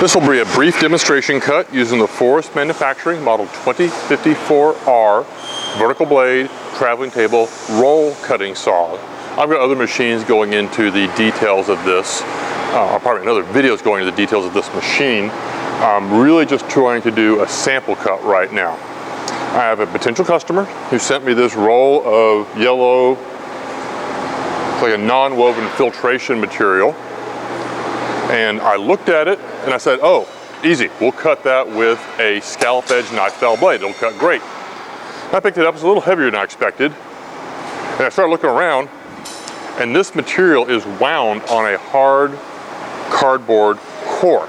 This will be a brief demonstration cut using the Forest Manufacturing Model 2054R vertical blade, traveling table, roll cutting saw. I've got other machines going into the details of this, probably another videos going into the details of this machine. I'm really just trying to do a sample cut right now. I have a potential customer who sent me this roll of yellow, like a non-woven filtration material. And I looked at it and I said, oh, easy, we'll cut that with a scallop edge knife style blade. It'll cut great. I picked it up, it's a little heavier than I expected. And I started looking around, and this material is wound on a hard cardboard core.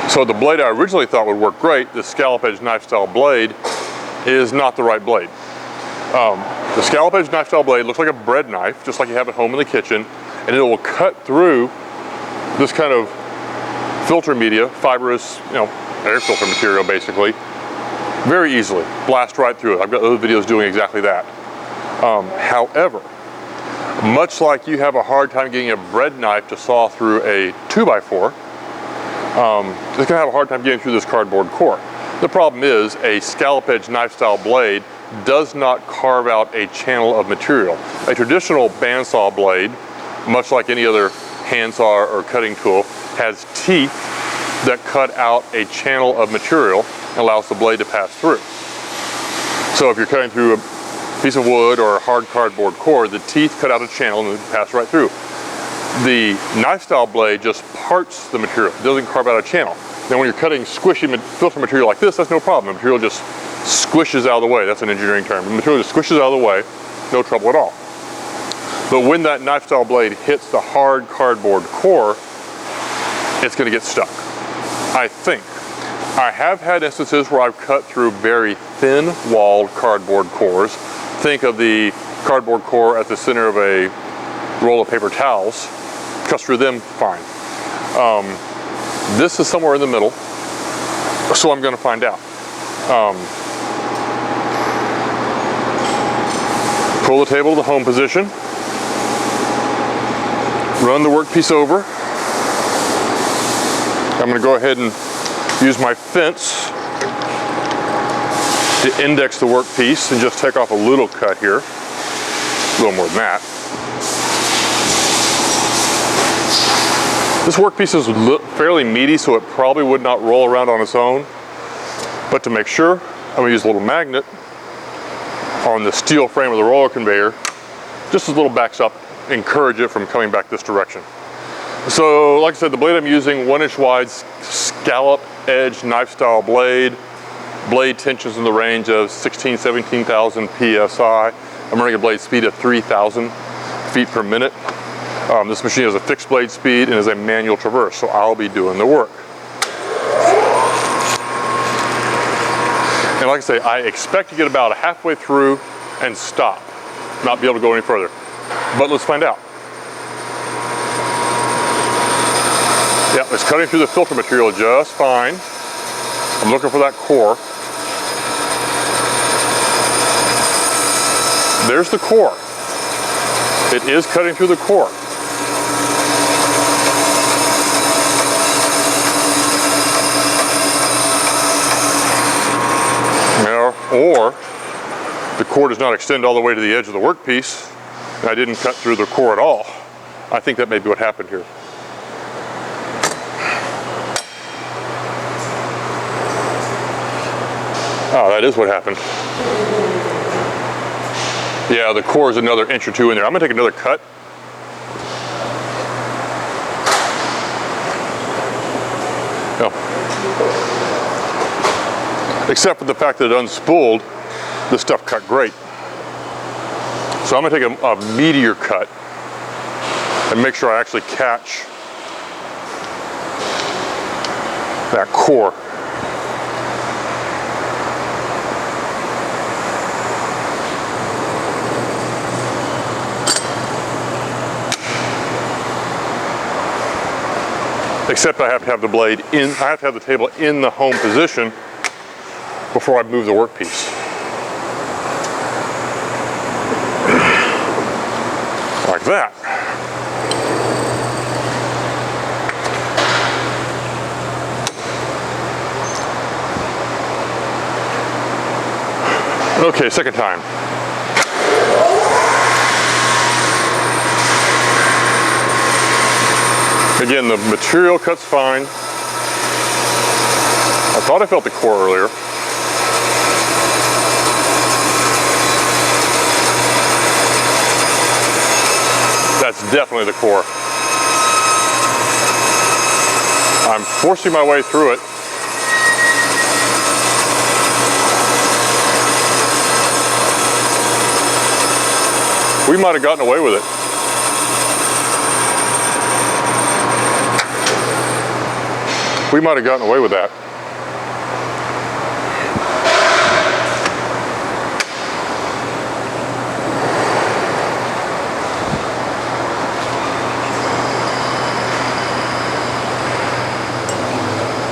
So the blade I originally thought would work great, the scallop edge knife style blade, is not the right blade. The scallop edge knife style blade looks like a bread knife, just like you have at home in the kitchen, and it will cut through this kind of filter media, fibrous, air filter material basically, very easily. Blast right through it. I've got other videos doing exactly that. However, much like you have a hard time getting a bread knife to saw through a 2x4, it's going to have a hard time getting through this cardboard core. The problem is a scallop edge knife style blade does not carve out a channel of material. A traditional bandsaw blade, much like any other handsaw or cutting tool, has teeth that cut out a channel of material and allows the blade to pass through. So if you're cutting through a piece of wood or a hard cardboard core, the teeth cut out a channel and pass right through. The knife style blade just parts the material. It doesn't carve out a channel. Then when you're cutting squishy filter material like this, that's no problem. The material just squishes out of the way. That's an engineering term. The material just squishes out of the way, no trouble at all. But when that knife style blade hits the hard cardboard core, it's going to get stuck, I think. I have had instances where I've cut through very thin walled cardboard cores. Think of the cardboard core at the center of a roll of paper towels. Cut through them fine. This is somewhere in the middle, so I'm going to find out. Pull the table to the home position. Run the workpiece over. I'm going to go ahead and use my fence to index the workpiece and just take off a little cut here. A little more than that. This workpiece is fairly meaty, so it probably would not roll around on its own. But to make sure, I'm going to use a little magnet on the steel frame of the roller conveyor, just as a little backstop, encourage it from coming back this direction. So like I said, the blade I'm using, 1-inch wide scallop edge knife style blade. Blade tensions in the range of 16,000, 17,000 PSI. I'm running a blade speed of 3,000 feet per minute. This machine has a fixed blade speed and is a manual traverse, so I'll be doing the work. And like I say, I expect to get about halfway through and stop, not be able to go any further. But let's find out. Yeah, it's cutting through the filter material just fine. I'm looking for that core. There's the core. It is cutting through the core. Or the core does not extend all the way to the edge of the workpiece, and I didn't cut through the core at all. I think that may be what happened here. Oh, that is what happened. Yeah, the core is another inch or two in there. I'm gonna take another cut. Oh. Except for the fact that it unspooled, this stuff cut great. So I'm gonna take a meatier cut and make sure I actually catch that core. Except I have to have the blade in, I have to have the table in the home position before I move the workpiece. Like that. Okay, second time. Again, the material cuts fine. I thought I felt the core earlier. That's definitely the core. I'm forcing my way through it. We might have gotten away with it. We might have gotten away with that.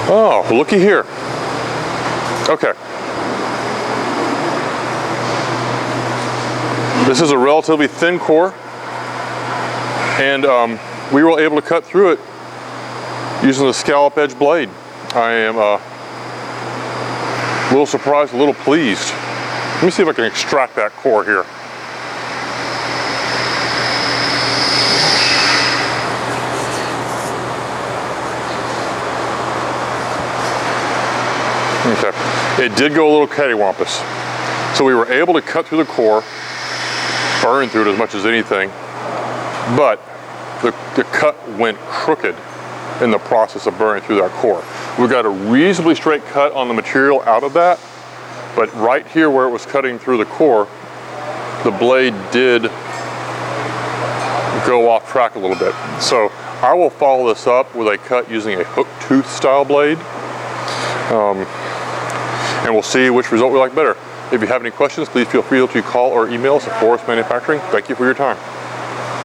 Oh, looky here. Okay. This is a relatively thin core, and we were able to cut through it using the scallop edge blade. I am a little surprised, a little pleased. Let me see if I can extract that core here. Okay, it did go a little cattywampus. So we were able to cut through the core, burn through it as much as anything, but the cut went crooked in the process of burning through that core. We got a reasonably straight cut on the material out of that, but right here where it was cutting through the core, the blade did go off track a little bit. So I will follow this up with a cut using a hook tooth style blade. And we'll see which result we like better. If you have any questions, please feel free to call or email us at Forest Manufacturing. Thank you for your time.